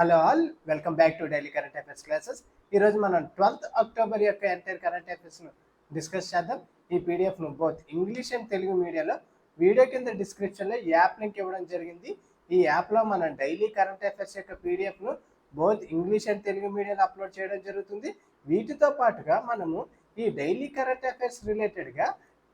Hello all, welcome back to daily current affairs classes. ఈరోజు మనం 12th October యొక్క entire current అఫైర్స్ను discuss చేద్దాం. ఈ పీడిఎఫ్ను బోత్ ఇంగ్లీష్ అండ్ తెలుగు మీడియాలో వీడియో కింద డిస్క్రిప్షన్లో యాప్ లింక్ ఇవ్వడం జరిగింది. ఈ యాప్లో మనం డైలీ కరెంట్ అఫైర్స్ యొక్క పీడిఎఫ్ను బోత్ ఇంగ్లీష్ అండ్ తెలుగు మీడియాలో అప్లోడ్ చేయడం జరుగుతుంది. వీటితో పాటుగా మనము ఈ డైలీ కరెంట్ అఫైర్స్ రిలేటెడ్గా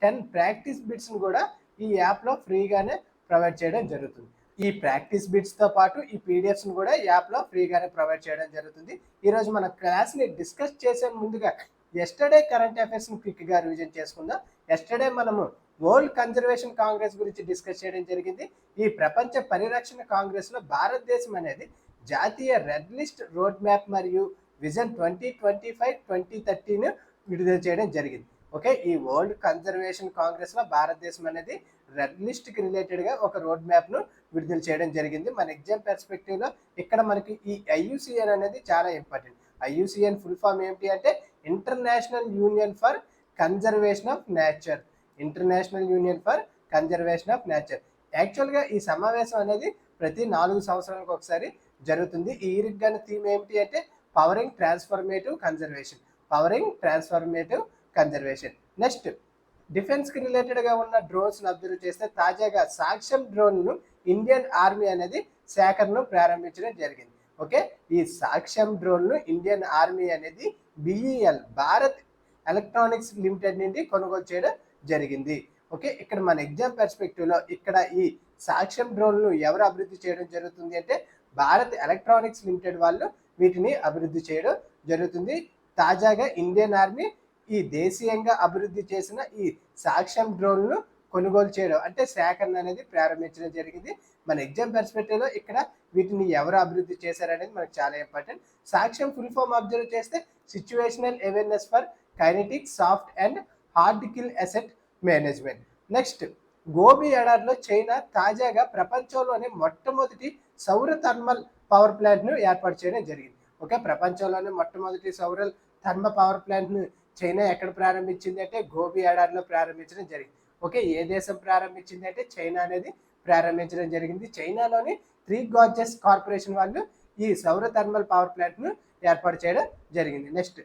10 ప్రాక్టీస్ బిట్స్ను కూడా ఈ యాప్లో ఫ్రీగానే ప్రొవైడ్ చేయడం జరుగుతుంది. ఈ ప్రాక్టీస్ బిట్స్తో పాటు ఈ పీడిఎఫ్స్ను కూడా యాప్లో ఫ్రీగానే ప్రొవైడ్ చేయడం జరుగుతుంది. ఈరోజు మన క్లాస్ని డిస్కస్ చేసే ముందుగా ఎస్టర్డే కరెంట్ అఫైర్స్ని క్విక్గా రివిజన్ చేసుకుందాం. ఎస్టర్డే మనము వరల్డ్ కన్జర్వేషన్ కాంగ్రెస్ గురించి డిస్కస్ చేయడం జరిగింది. ఈ ప్రపంచ పరిరక్షణ కాంగ్రెస్లో భారతదేశం అనేది జాతీయ రెడ్ లిస్ట్ రోడ్ మ్యాప్ మరియు విజన్ 2025-2030ను విడుదల చేయడం జరిగింది. ఓకే, ఈ వరల్డ్ కన్జర్వేషన్ కాంగ్రెస్లో భారతదేశం అనేది రెడ్ లిస్ట్కి రిలేటెడ్గా ఒక రోడ్ మ్యాప్ను విడుదల చేయడం జరిగింది. మన ఎగ్జామ్ పర్స్పెక్టివ్లో ఇక్కడ మనకి ఈ ఐయుసిఎన్ అనేది చాలా ఇంపార్టెంట్. ఐయుసిఎన్ ఫుల్ ఫామ్ ఏమిటి అంటే international union for conservation of nature. International union for conservation of nature. యాక్చువల్గా ఈ సమావేశం అనేది ప్రతి 4 సంవత్సరాలకు ఒకసారి జరుగుతుంది. ఈ ఇయర్కి గాని థీమ్ ఏమిటి అంటే powering transformative conservation. Powering transformative conservation. Next, డిఫెన్స్కి రిలేటెడ్గా ఉన్న డ్రోన్స్ను అబ్జర్వ్ చేస్తే తాజాగా సాక్ష్యం డ్రోన్ను ఇండియన్ ఆర్మీ అనేది సేకరణను ప్రారంభించడం జరిగింది. ఓకే, ఈ సాక్ష్యం డ్రోన్ను ఇండియన్ ఆర్మీ అనేది బిఈఎల్ భారత్ ఎలక్ట్రానిక్స్ లిమిటెడ్ నుండి కొనుగోలు చేయడం జరిగింది. ఓకే, ఇక్కడ మన ఎగ్జామ్ పర్స్పెక్టివ్లో ఇక్కడ ఈ సాక్ష్యం డ్రోన్ను ఎవరు అభివృద్ధి చేయడం జరుగుతుంది అంటే భారత్ ఎలక్ట్రానిక్స్ లిమిటెడ్ వాళ్ళు వీటిని అభివృద్ధి చేయడం జరుగుతుంది. తాజాగా ఇండియన్ ఆర్మీ ఈ దేశీయంగా అభివృద్ధి చేసిన ఈ సాక్ష్యం డ్రోన్ను కొనుగోలు చేయడం అంటే సేకరణ అనేది ప్రారంభించడం జరిగింది. మన ఎగ్జామ్ పర్స్పెక్టివ్లో ఇక్కడ వీటిని ఎవరు అభివృద్ధి చేశారనేది మనకు చాలా ఇంపార్టెంట్. సాక్ష్యం ఫుల్ ఫామ్ అబ్జర్వ్ చేస్తే situational awareness for kinetic soft and hard kill asset management. Next, gobi ఎడారిలో చైనా తాజాగా ప్రపంచంలోనే మొట్టమొదటి సౌర థర్మల్ పవర్ ప్లాంట్ను ఏర్పాటు చేయడం జరిగింది. ఓకే, ప్రపంచంలోనే మొట్టమొదటి సౌర థర్మల్ పవర్ ప్లాంట్ను చైనా ఎక్కడ ప్రారంభించింది అంటే గోబీ ఎడారిలో ప్రారంభించడం జరిగింది. ఓకే, ఏ దేశం ప్రారంభించింది అంటే చైనా అనేది ప్రారంభించడం జరిగింది. చైనాలోని 3 గార్జెస్ కార్పొరేషన్ వాళ్ళు ఈ సౌర థర్మల్ పవర్ ప్లాంట్ను ఏర్పాటు చేయడం జరిగింది. నెక్స్ట్,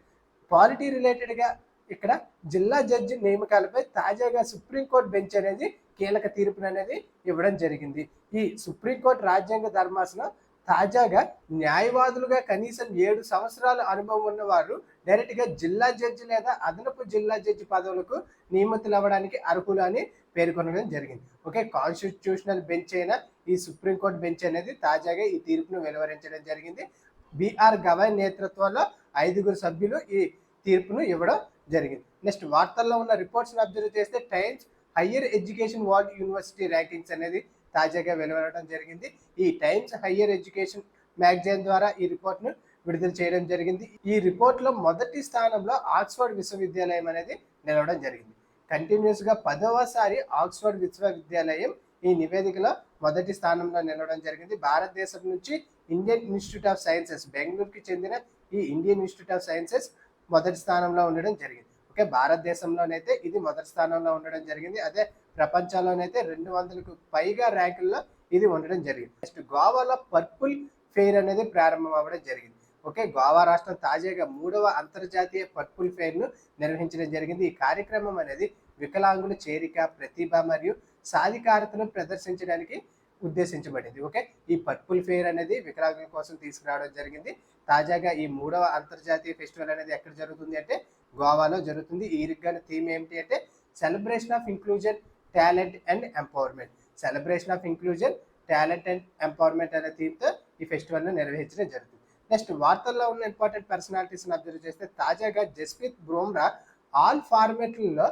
పాలిటీ రిలేటెడ్గా ఇక్కడ జిల్లా జడ్జి నియామకాలపై తాజాగా సుప్రీంకోర్టు బెంచ్ అనేది కీలక తీర్పును అనేది ఇవ్వడం జరిగింది. ఈ సుప్రీంకోర్టు రాజ్యాంగ ధర్మాసనం తాజాగా న్యాయవాదులుగా కనీసం 7 సంవత్సరాల అనుభవం ఉన్నవారు డైరెక్ట్గా జిల్లా జడ్జి లేదా అదనపు జిల్లా జడ్జి పదవులకు నియమితులు అవ్వడానికి అర్హులు అని పేర్కొనడం జరిగింది. ఓకే, కాన్స్టిట్యూషనల్ బెంచ్ అయిన ఈ సుప్రీంకోర్టు బెంచ్ అనేది తాజాగా ఈ తీర్పును వెలువరించడం జరిగింది. బిఆర్ గవాయ్ నేతృత్వంలో 5 సభ్యులు ఈ తీర్పును ఇవ్వడం జరిగింది. నెక్స్ట్, వార్తల్లో ఉన్న రిపోర్ట్స్ని అబ్జర్వ్ చేస్తే times higher education world university rankings అనేది తాజాగా వెలువడడం జరిగింది. ఈ టైమ్స్ హయ్యర్ ఎడ్యుకేషన్ మ్యాగజైన్ ద్వారా ఈ రిపోర్ట్ను విడుదల చేయడం జరిగింది. ఈ రిపోర్ట్లో మొదటి స్థానంలో ఆక్స్ఫర్డ్ విశ్వవిద్యాలయం అనేది నిలవడం జరిగింది. కంటిన్యూస్గా 10వసారి ఆక్స్ఫర్డ్ విశ్వవిద్యాలయం ఈ నివేదికలో మొదటి స్థానంలో నిలవడం జరిగింది. భారతదేశం నుంచి ఇండియన్ ఇన్స్టిట్యూట్ ఆఫ్ సైన్సెస్, బెంగళూరుకి చెందిన ఈ ఇండియన్ ఇన్స్టిట్యూట్ ఆఫ్ సైన్సెస్ మొదటి స్థానంలో ఉండడం జరిగింది. ఓకే, భారతదేశంలోనైతే ఇది మొదటి స్థానంలో ఉండడం జరిగింది. అదే ప్రపంచంలోనైతే 200కు పైగా ర్యాంకుల్లో ఇది ఉండడం జరిగింది. నెక్స్ట్, గోవాలో పర్పుల్ ఫెయిర్ అనేది ప్రారంభం అవ్వడం జరిగింది. ఓకే, గోవా రాష్ట్రం తాజాగా 3వ అంతర్జాతీయ పర్పుల్ ఫెయిర్ను నిర్వహించడం జరిగింది. ఈ కార్యక్రమం అనేది వికలాంగుల చేరిక, ప్రతిభ మరియు సాధికారతను ప్రదర్శించడానికి ఉద్దేశించబడింది. ఓకే, ఈ పర్పుల్ ఫెయిర్ అనేది వికలాంగుల కోసం తీసుకురావడం జరిగింది. తాజాగా ఈ 3వ అంతర్జాతీయ ఫెస్టివల్ అనేది ఎక్కడ జరుగుతుంది అంటే గోవాలో జరుగుతుంది. ఈ ఇరుగ్గాన థీమ్ ఏమిటి అంటే celebration of inclusion, talent and empowerment. Celebration of inclusion, talent and empowerment అనే థీమ్తో ఈ ఫెస్టివల్ను నిర్వహించడం జరుగుతుంది. నెక్స్ట్, వార్తల్లో ఉన్న ఇంపార్టెంట్ పర్సనాలిటీస్ని అబ్జర్వ్ చేస్తే తాజాగా జస్ప్రీత్ బుమ్రా ఆల్ ఫార్మాట్లలో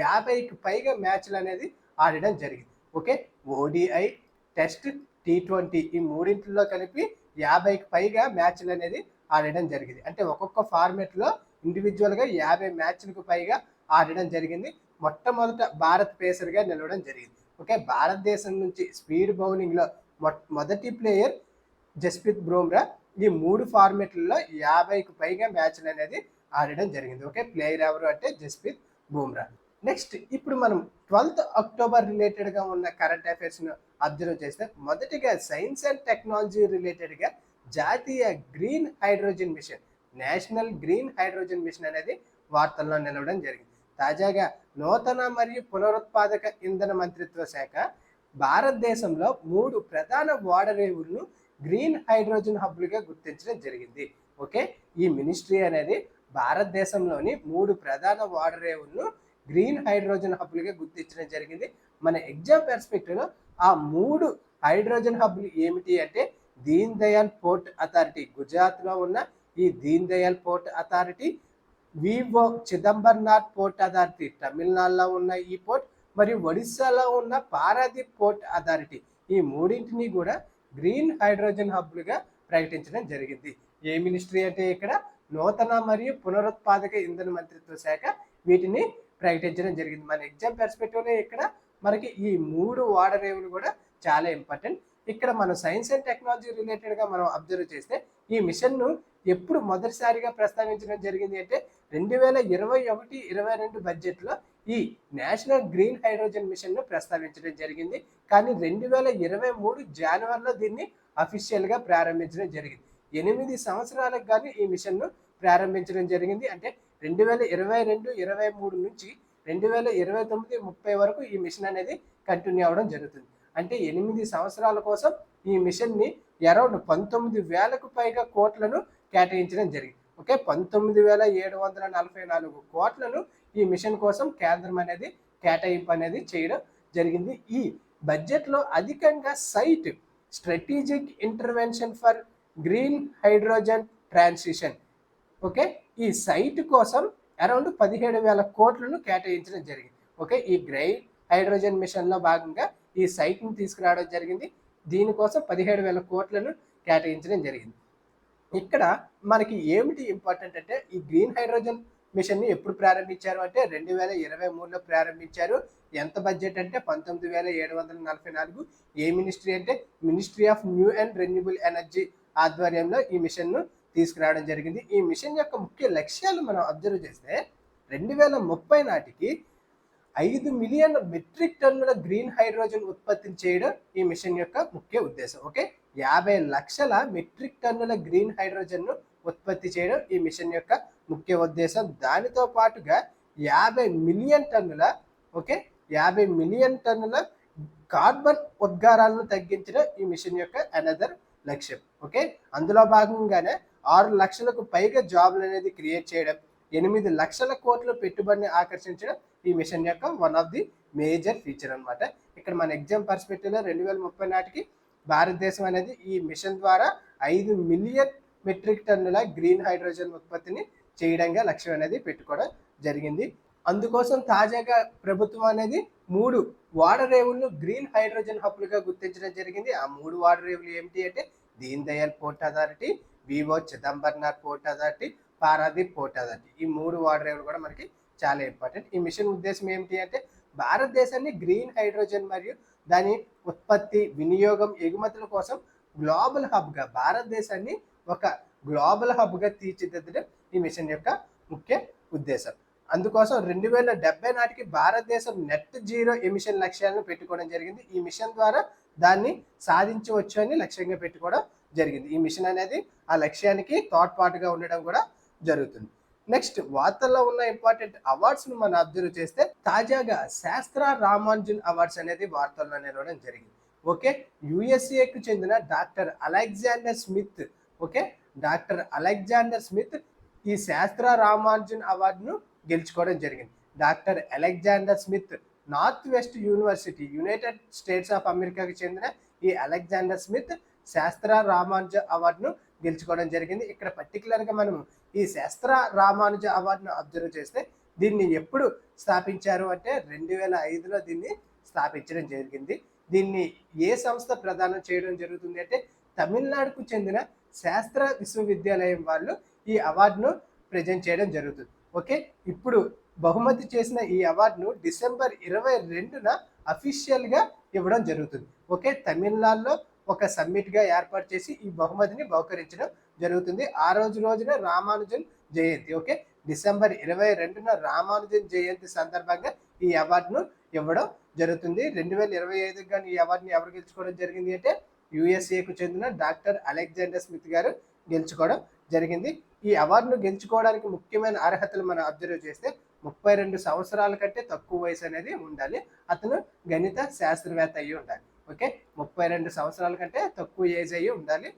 50కి పైగా మ్యాచ్లు అనేది ఆడడం జరిగింది. ఓకే, ఓడిఐ, టెస్ట్, T20 ఈ మూడింటిలో కలిపి 50కి పైగా మ్యాచ్లు అనేది ఆడడం జరిగింది. అంటే ఒక్కొక్క ఫార్మాట్లో ఇండివిజువల్గా 50 మ్యాచ్లకు పైగా ఆడడం జరిగింది. మొట్టమొదట భారత్ పేసర్గా నిలవడం జరిగింది. ఓకే, భారతదేశం నుంచి స్పీడ్ బౌలింగ్లో మొదటి ప్లేయర్ జస్ప్రీత్ బుమ్రా ఈ 3 ఫార్మాట్లలో 50కి పైగా మ్యాచ్లు అనేది ఆడడం జరిగింది. ఓకే, ప్లేయర్ ఎవరు అంటే జస్ప్రీత్ బుమ్రా. నెక్స్ట్, ఇప్పుడు మనం 12th అక్టోబర్ రిలేటెడ్గా ఉన్న కరెంట్ అఫైర్స్ను అబ్జర్వ్ చేస్తే మొదటిగా సైన్స్ అండ్ టెక్నాలజీ రిలేటెడ్గా జాతీయ green hydrogen mission, national green hydrogen mission అనేది వార్తల్లో నిలవడం జరిగింది. తాజాగా నూతన మరియు పునరుత్పాదక ఇంధన మంత్రిత్వ శాఖ భారతదేశంలో 3 ప్రధాన ఓడరేవులను గ్రీన్ హైడ్రోజన్ హబ్లుగా గుర్తించడం జరిగింది. ఓకే, ఈ మినిస్ట్రీ అనేది భారతదేశంలోని 3 ప్రధాన ఓడరేవులను గ్రీన్ హైడ్రోజన్ హబ్లుగా గుర్తించడం జరిగింది. మన ఎగ్జామ్ పర్స్పెక్టివ్లో ఆ 3 హైడ్రోజన్ హబ్లు ఏమిటి అంటే దీన్ దయాల్ పోర్ట్ అథారిటీ, గుజరాత్లో ఉన్న ఈ Deen Dayal port authority, V O Chidambarnath port authority తమిళనాడులో ఉన్న ఈ పోర్ట్, మరియు ఒడిస్సాలో ఉన్న పారాదీప్ పోర్ట్ అథారిటీ, ఈ మూడింటిని కూడా గ్రీన్ హైడ్రోజన్ హబ్లుగా ప్రకటించడం జరిగింది. ఏ మినిస్ట్రీ అంటే ఇక్కడ నూతన మరియు పునరుత్పాదక ఇంధన మంత్రిత్వ శాఖ వీటిని ప్రకటించడం జరిగింది. మన ఎగ్జామ్ పర్స్పెక్టివ్లో ఇక్కడ మనకి ఈ 3 ఓడరేవులు కూడా చాలా ఇంపార్టెంట్. ఇక్కడ మనం సైన్స్ అండ్ టెక్నాలజీ రిలేటెడ్గా మనం అబ్జర్వ్ చేస్తే ఈ మిషన్ను ఎప్పుడు మొదటిసారిగా ప్రస్తావించడం జరిగింది అంటే 2021-22 బడ్జెట్లో ఈ నేషనల్ గ్రీన్ హైడ్రోజన్ మిషన్ను ప్రస్తావించడం జరిగింది. కానీ 2023 జనవరిలో దీన్ని అఫీషియల్గా ప్రారంభించడం జరిగింది. 8 సంవత్సరాలకు కానీ ఈ మిషన్ను ప్రారంభించడం జరిగింది. అంటే 2022-23 నుంచి 2029-30 వరకు ఈ మిషన్ అనేది కంటిన్యూ అవ్వడం జరుగుతుంది. అంటే 8 సంవత్సరాల కోసం ఈ మిషన్ని అరౌండ్ 19,000కు పైగా కోట్లను కేటాయించడం జరిగింది. ఓకే, 19,744 కోట్లను ఈ మిషన్ కోసం కేంద్రం అనేది కేటాయింపు అనేది చేయడం జరిగింది. ఈ బడ్జెట్లో అధికంగా SIGHT strategic intervention for green hydrogen transition, okay, ఈ సైట్ కోసం అరౌండ్ 17,000 కోట్లను కేటాయించడం జరిగింది. ఓకే, ఈ గ్రీన్ హైడ్రోజన్ మిషన్లో భాగంగా ఈ సైట్ని తీసుకురావడం జరిగింది. దీనికోసం 17,000 కోట్లను కేటాయించడం జరిగింది. ఇక్కడ మనకి ఏమిటి ఇంపార్టెంట్ అంటే ఈ గ్రీన్ హైడ్రోజన్ మిషన్ని ఎప్పుడు ప్రారంభించారు అంటే 2023లో ప్రారంభించారు. ఎంత బడ్జెట్ అంటే 19,744. ఏ మినిస్ట్రీ అంటే ministry of new and renewable energy ఆధ్వర్యంలో ఈ మిషన్ను తీసుకురావడం జరిగింది. ఈ మిషన్ యొక్క ముఖ్య లక్ష్యాలు మనం అబ్జర్వ్ చేస్తే 2030 నాటికి 5 మిలియన్ మెట్రిక్ టన్నుల గ్రీన్ హైడ్రోజన్ ఉత్పత్తిని చేయడం ఈ మిషన్ యొక్క ముఖ్య ఉద్దేశం. ఓకే, 50 లక్షల మెట్రిక్ టన్నుల గ్రీన్ హైడ్రోజన్ను ఉత్పత్తి చేయడం ఈ మిషన్ యొక్క ముఖ్య ఉద్దేశం. దానితో పాటుగా 50 మిలియన్ టన్నుల 50 మిలియన్ టన్నుల కార్బన్ ఉద్గారాలను తగ్గించడం ఈ మిషన్ యొక్క అనదర్ లక్ష్యం. ఓకే, అందులో భాగంగానే 6 లక్షలకు పైగా జాబ్లు అనేది క్రియేట్ చేయడం, 8 లక్షల కోట్ల పెట్టుబడిని ఆకర్షించడం ఈ మిషన్ యొక్క one of the major feature అనమాట. ఇక్కడ మన ఎగ్జామ్ పర్స్పెక్టివ్లో 2030 నాటికి భారతదేశం అనేది ఈ మిషన్ ద్వారా 5 మిలియన్ మెట్రిక్ టన్నుల గ్రీన్ హైడ్రోజన్ ఉత్పత్తిని చేయడంగా లక్ష్యం అనేది పెట్టుకోవడం జరిగింది. అందుకోసం తాజాగా ప్రభుత్వం అనేది 3 ఓడరేవులను గ్రీన్ హైడ్రోజన్ హబ్లుగా గుర్తించడం జరిగింది. ఆ 3 ఓడరేవులు ఏమిటి అంటే Deen Dayal port authority, V O Chidambarnath port authority, Paradip port authority. ఈ 3 ఓడరేవులు కూడా మనకి చాలా ఇంపార్టెంట్. ఈ మిషన్ ఉద్దేశం ఏమిటి అంటే భారతదేశాన్ని గ్రీన్ హైడ్రోజన్ మరియు దాని ఉత్పత్తి, వినియోగం, ఎగుమతుల కోసం గ్లోబల్ హబ్గా, భారతదేశాన్ని ఒక గ్లోబల్ హబ్గా తీర్చిదిద్దడం ఈ మిషన్ యొక్క ముఖ్య ఉద్దేశం. అందుకోసం 2070 నాటికి భారతదేశం నెట్ జీరో ఎమిషన్ లక్ష్యాలను పెట్టుకోవడం జరిగింది. ఈ మిషన్ ద్వారా దాన్ని సాధించవచ్చు అని లక్ష్యంగా పెట్టుకోవడం జరిగింది. ఈ మిషన్ అనేది ఆ లక్ష్యానికి తోడ్పాటుగా ఉండడం కూడా జరుగుతుంది. నెక్స్ట్ వార్తల్లో ఉన్న ఇంపార్టెంట్ అవార్డ్స్ను మనం అబ్జర్వ్ చేస్తే తాజాగా శాస్త్ర రామానుజన్ అవార్డ్స్ అనేది వార్తల్లో నిలవడం జరిగింది. ఓకే, యుఎస్ఏకు చెందిన doctor Alexander Smith, okay, doctor Alexander Smith ఈ శాస్త్ర రామానుజన్ అవార్డును గెలుచుకోవడం జరిగింది. Doctor Alexander Smith north west university, United states of అమెరికాకి చెందిన ఈ అలెగ్జాండర్ స్మిత్ శాస్త్ర రామానుజ అవార్డును గెలుచుకోవడం జరిగింది. ఇక్కడ పర్టికులర్గా మనం ఈ శాస్త్ర రామానుజ అవార్డును అబ్జర్వ్ చేస్తే దీన్ని ఎప్పుడు స్థాపించారు అంటే 2005లో దీన్ని స్థాపించడం జరిగింది. దీన్ని ఏ సంస్థ ప్రదానం చేయడం జరుగుతుంది అంటే తమిళనాడుకు చెందిన శాస్త్ర విశ్వవిద్యాలయం వాళ్ళు ఈ అవార్డును ప్రజెంట్ చేయడం జరుగుతుంది. ఓకే, ఇప్పుడు బహుమతి చేసిన ఈ అవార్డును డిసెంబర్ 22న అఫీషియల్గా ఇవ్వడం జరుగుతుంది. ఓకే, తమిళనాడులో ఒక సమ్మిట్గా ఏర్పాటు చేసి ఈ బహుమతిని బహుకరించడం జరుగుతుంది. ఆ రోజున రామానుజన్ జయంతి. ఓకే, డిసెంబర్ 22న రామానుజన్ జయంతి సందర్భంగా ఈ అవార్డును ఇవ్వడం జరుగుతుంది. 2025 కానీ ఈ అవార్డుని ఎవరు గెలుచుకోవడం జరిగింది అంటే యుఎస్ఏకు చెందిన డాక్టర్ అలెగ్జాండర్ స్మిత్ గారు గెలుచుకోవడం జరిగింది. ఈ అవార్డును గెలుచుకోవడానికి ముఖ్యమైన అర్హతలు మనం అబ్జర్వ్ చేస్తే 32 సంవత్సరాల కంటే తక్కువ వయసు అనేది ఉండాలి. అతను గణిత శాస్త్రవేత్త అయ్యి ఉండాలి. ఓకే, 32 సంవత్సరాల కంటే తక్కువ ఏజ్ అయ్యి ఉండాలి.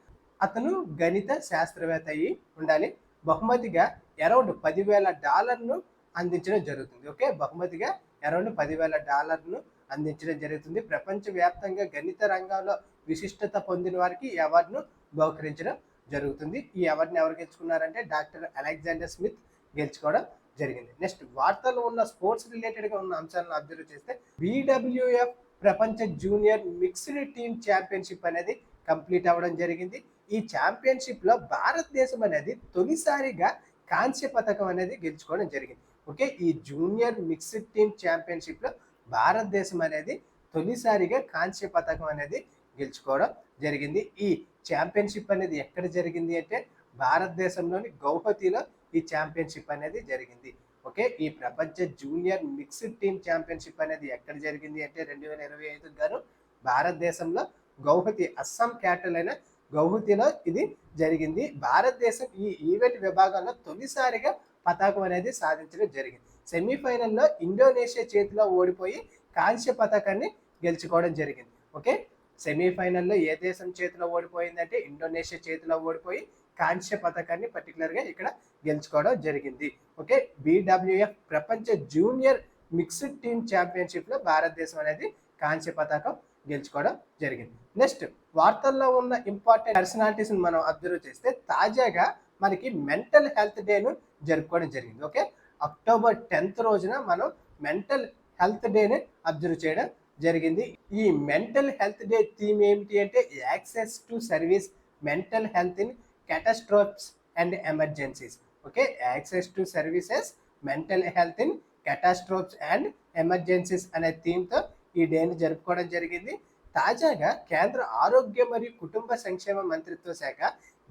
అతను గణిత శాస్త్రవేత్త అయ్యి ఉండాలి. బహుమతిగా అరౌండ్ $10,000 అందించడం జరుగుతుంది. ఓకే, బహుమతిగా అరౌండ్ $10,000 అందించడం జరుగుతుంది. ప్రపంచవ్యాప్తంగా గణిత రంగంలో విశిష్టత పొందిన వారికి ఈ అవార్డును బహుకరించడం జరుగుతుంది. ఈ అవార్డుని ఎవరు గెలుచుకున్నారంటే డాక్టర్ అలెగ్జాండర్ స్మిత్ గెలుచుకోవడం జరిగింది. నెక్స్ట్ వార్తల్లో ఉన్న స్పోర్ట్స్ రిలేటెడ్గా ఉన్న అంశాలను అబ్జర్వ్ చేస్తే BWF ప్రపంచ జూనియర్ మిక్స్డ్ టీమ్ ఛాంపియన్షిప్ అనేది కంప్లీట్ అవ్వడం జరిగింది. ఈ ఛాంపియన్షిప్లో భారతదేశం అనేది తొలిసారిగా కాంస్య పథకం అనేది గెలుచుకోవడం జరిగింది. ఓకే, ఈ జూనియర్ మిక్స్డ్ టీమ్ ఛాంపియన్షిప్లో భారతదేశం అనేది తొలిసారిగా కాంస్య పథకం అనేది గెలుచుకోవడం జరిగింది. ఈ ఛాంపియన్షిప్ అనేది ఎక్కడ జరిగింది అంటే భారతదేశంలోని గౌహతిలో ఈ ఛాంపియన్షిప్ అనేది జరిగింది. ఓకే, ఈ ప్రపంచ జూనియర్ మిక్స్డ్ టీమ్ ఛాంపియన్షిప్ అనేది ఎక్కడ జరిగింది అంటే 2025 గాను భారతదేశంలో గౌహతి, అస్సాం క్యాపిటల్ అయిన గౌహతిలో ఇది జరిగింది. భారతదేశం ఈ ఈవెంట్ విభాగంలో తొలిసారిగా పతాకం అనేది సాధించడం జరిగింది. సెమీఫైనల్లో ఇండోనేషియా చేతిలో ఓడిపోయి కాంస్య పతాకాన్ని గెలుచుకోవడం జరిగింది. ఓకే, సెమీఫైనల్లో ఏ దేశం చేతిలో ఓడిపోయిందంటే ఇండోనేషియా చేతిలో ఓడిపోయి కాంస్య పథకాన్ని పర్టికులర్గా ఇక్కడ గెలుచుకోవడం జరిగింది. ఓకే, BWF ప్రపంచ జూనియర్ మిక్స్డ్ టీమ్ ఛాంపియన్షిప్లో భారతదేశం అనేది కాంస్య పథకం గెలుచుకోవడం జరిగింది. నెక్స్ట్ వార్తల్లో ఉన్న ఇంపార్టెంట్ పర్సనాలిటీస్ని మనం అబ్జర్వ్ చేస్తే తాజాగా మనకి మెంటల్ హెల్త్ డేను జరుపుకోవడం జరిగింది. ఓకే, అక్టోబర్ 10th రోజున మనం మెంటల్ హెల్త్ డేని అబ్జర్వ్ చేయడం జరిగింది. ఈ మెంటల్ హెల్త్ డే థీమ్ ఏమిటి అంటే access to service mental health in catastrophes and emergencies. Okay, access to services mental health in catastrophes and emergencies అనే థీమ్తో ఈ డేని జరుపుకోవడం జరిగింది. తాజాగా కేంద్ర ఆరోగ్య మరియు కుటుంబ సంక్షేమ మంత్రిత్వ శాఖ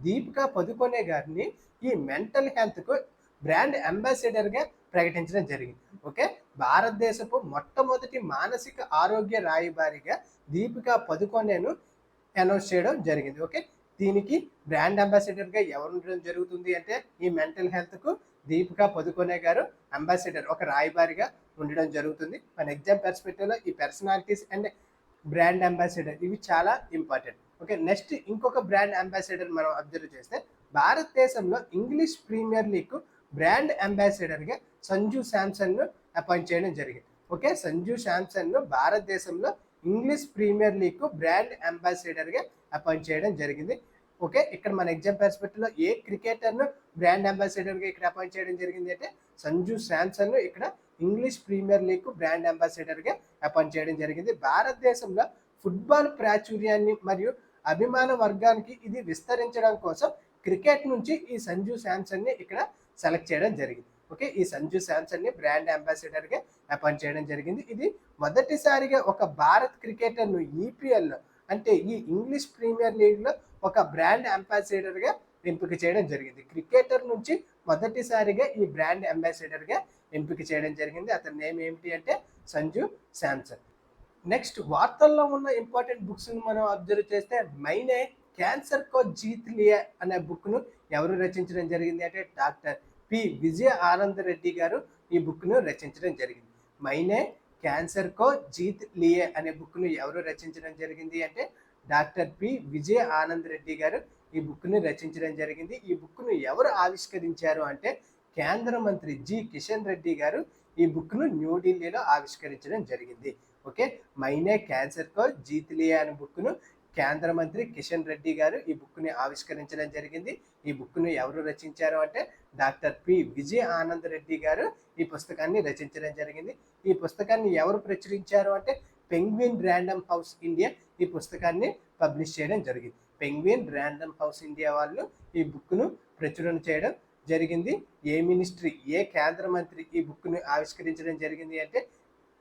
దీపికా పదుకొనే గారిని ఈ మెంటల్ హెల్త్కు బ్రాండ్ అంబాసిడర్గా ప్రకటించడం జరిగింది. ఓకే, భారతదేశపు మొట్టమొదటి మానసిక ఆరోగ్య రాయబారిగా దీపికా పదుకొనేను అనౌన్స్ చేయడం జరిగింది. ఓకే, దీనికి బ్రాండ్ అంబాసిడర్గా ఎవరు ఉండడం జరుగుతుంది అంటే ఈ మెంటల్ హెల్త్కు దీపికా పదుకొనే గారు అంబాసిడర్, ఒక రాయబారిగా ఉండడం జరుగుతుంది. మన ఎగ్జామ్ పర్స్పెక్టివ్లో ఈ పర్సనాలిటీస్ అండ్ బ్రాండ్ అంబాసిడర్ ఇవి చాలా ఇంపార్టెంట్. ఓకే, నెక్స్ట్ ఇంకొక బ్రాండ్ అంబాసిడర్ మనం అబ్జర్వ్ చేస్తే భారతదేశంలో ఇంగ్లీష్ ప్రీమియర్ లీగ్ బ్రాండ్ అంబాసిడర్గా సంజు శాంసన్ను అపాయింట్ చేయడం జరిగింది. ఓకే, సంజు శాంసన్ను భారతదేశంలో ఇంగ్లీష్ ప్రీమియర్ లీగ్ బ్రాండ్ అంబాసిడర్గా అపాయింట్ చేయడం జరిగింది. ఓకే, ఇక్కడ మన ఎగ్జామ్ పర్స్పెక్టివ్లో ఏ క్రికెటర్ను బ్రాండ్ అంబాసిడర్గా ఇక్కడ అపాయింట్ చేయడం జరిగింది అంటే సంజు శాంసన్ను ఇక్కడ ఇంగ్లీష్ ప్రీమియర్ లీగ్ బ్రాండ్ అంబాసిడర్గా అపాయింట్ చేయడం జరిగింది. భారతదేశంలో ఫుట్బాల్ ప్రాచుర్యాన్ని మరియు అభిమాన వర్గానికి ఇది విస్తరించడం కోసం క్రికెట్ నుంచి ఈ సంజు శాంసన్ని ఇక్కడ సెలెక్ట్ చేయడం జరిగింది. ఓకే, ఈ సంజు శాంసన్ని బ్రాండ్ అంబాసిడర్గా అపాయింట్ చేయడం జరిగింది. ఇది మొదటిసారిగా ఒక భారత్ క్రికెటర్ను ఈపీఎల్లో అంటే ఈ ఇంగ్లీష్ ప్రీమియర్ లీగ్లో ఒక బ్రాండ్ అంబాసిడర్గా ఎంపిక చేయడం జరిగింది. క్రికెటర్ నుంచి మొదటిసారిగా ఈ బ్రాండ్ అంబాసిడర్గా ఎంపిక చేయడం జరిగింది. అతని నేమ్ ఏమిటి అంటే సంజు శాంసన్. నెక్స్ట్ వార్తల్లో ఉన్న ఇంపార్టెంట్ బుక్స్ని మనం అబ్జర్వ్ చేస్తే మైనే క్యాన్సర్ కో జీత్ లియా అనే బుక్ను ఎవరు రచించడం జరిగింది అంటే డాక్టర్ పి విజయ ఆనంద్ రెడ్డి గారు ఈ బుక్ను రచించడం జరిగింది. మైనే క్యాన్సర్ కో జీత్ లియే అనే బుక్ను ఎవరు రచించడం జరిగింది అంటే డాక్టర్ పి విజయ ఆనంద్ రెడ్డి గారు ఈ బుక్ను రచించడం జరిగింది. ఈ బుక్ను ఎవరు ఆవిష్కరించారు అంటే కేంద్ర మంత్రి జి కిషన్ రెడ్డి గారు ఈ బుక్ను న్యూఢిల్లీలో ఆవిష్కరించడం జరిగింది. ఓకే, మైనే క్యాన్సర్ కో జీత్ లియా అనే బుక్ను కేంద్ర మంత్రి కిషన్ రెడ్డి గారు ఈ బుక్ని ఆవిష్కరించడం జరిగింది. ఈ బుక్ను ఎవరు రచించారు అంటే డాక్టర్ పి విజయ ఆనంద్ రెడ్డి గారు ఈ పుస్తకాన్ని రచించడం జరిగింది. ఈ పుస్తకాన్ని ఎవరు ప్రచురించారు అంటే పెంగ్విన్ ర్యాండమ్ హౌస్ ఇండియా ఈ పుస్తకాన్ని పబ్లిష్ చేయడం జరిగింది. పెంగ్విన్ ర్యాండమ్ హౌస్ ఇండియా వాళ్ళు ఈ బుక్ను ప్రచురణ చేయడం జరిగింది. ఏ మినిస్ట్రీ, ఏ కేంద్ర మంత్రి ఈ బుక్ను ఆవిష్కరించడం జరిగింది అంటే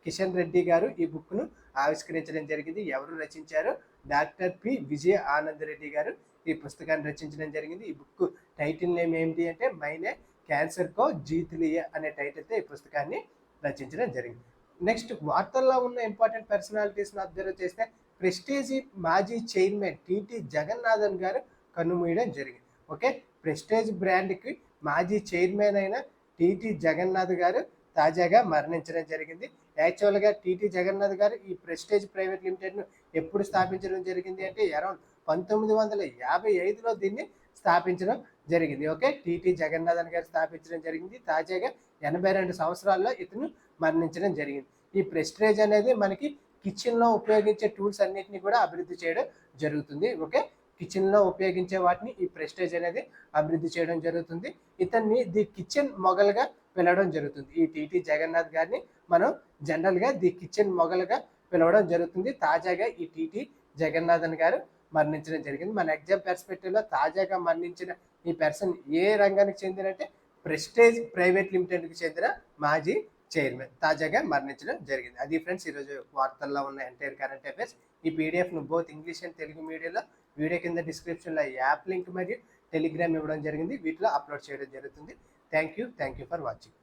కిషన్ రెడ్డి గారు ఈ బుక్ను ఆవిష్కరించడం జరిగింది. ఎవరు రచించారు? డాక్టర్ పి విజయ ఆనంద్ రెడ్డి గారు ఈ పుస్తకాన్ని రచించడం జరిగింది. ఈ బుక్ టైటిల్ నేమ్ ఏంటి అంటే మైనే క్యాన్సర్ కో జీత్ లియా అనే టైటిల్తో ఈ పుస్తకాన్ని రచించడం జరిగింది. నెక్స్ట్ వార్తల్లో ఉన్న ఇంపార్టెంట్ పర్సనాలిటీస్ని అబ్జర్వ్ చేస్తే ప్రెస్టేజీ మాజీ చైర్మన్ టిటి జగన్నాథన్ గారు కన్నుమూయడం జరిగింది. ఓకే, ప్రెస్టేజ్ బ్రాండ్కి మాజీ చైర్మన్ అయిన టిటి జగన్నాథ్ గారు తాజాగా మరణించడం జరిగింది. యాక్చువల్గా టిటి జగన్నాథ్ గారు ఈ ప్రెస్టేజ్ ప్రైవేట్ లిమిటెడ్ను ఎప్పుడు స్థాపించడం జరిగింది అంటే అరౌండ్ 1955లో దీన్ని స్థాపించడం జరిగింది. ఓకే, టిటి జగన్నాథన్ గారు స్థాపించడం జరిగింది. తాజాగా 82 సంవత్సరాల్లో ఇతను మరణించడం జరిగింది. ఈ ప్రెస్టేజ్ అనేది మనకి కిచెన్లో ఉపయోగించే టూల్స్ అన్నిటిని కూడా అభివృద్ధి చేయడం జరుగుతుంది. ఓకే, కిచెన్లో ఉపయోగించే వాటిని ఈ ప్రెస్టేజ్ అనేది అభివృద్ధి చేయడం జరుగుతుంది. ఇతన్ని ది కిచెన్ మొగల్గా పిలవడం జరుగుతుంది. ఈ టిటి జగన్నాథ్ గారిని మనం జనరల్గా ది కిచెన్ మొగల్గా పిలవడం జరుగుతుంది. తాజాగా ఈ టిటి జగన్నాథన్ గారు మరణించడం జరిగింది. మన ఎగ్జామ్ పర్స్పెక్టివ్లో తాజాగా మరణించిన ఈ పర్సన్ ఏ రంగానికి చెందినంటే ప్రెస్టేజ్ ప్రైవేట్ లిమిటెడ్కి చెందిన మాజీ చైర్మన్ తాజాగా మరణించడం జరిగింది. అది ఫ్రెండ్స్ ఈరోజు వార్తల్లో ఉన్న ఎంటైర్ కరెంట్ అఫైర్స్. ఈ పీడిఎఫ్ను బోత్ ఇంగ్లీష్ అండ్ తెలుగు మీడియాలో వీడియో కింద డిస్క్రిప్షన్లో యాప్ లింక్ మరియు టెలిగ్రామ్ ఇవ్వడం జరిగింది. వీటిలో అప్లోడ్ చేయడం జరుగుతుంది. Thank you for watching.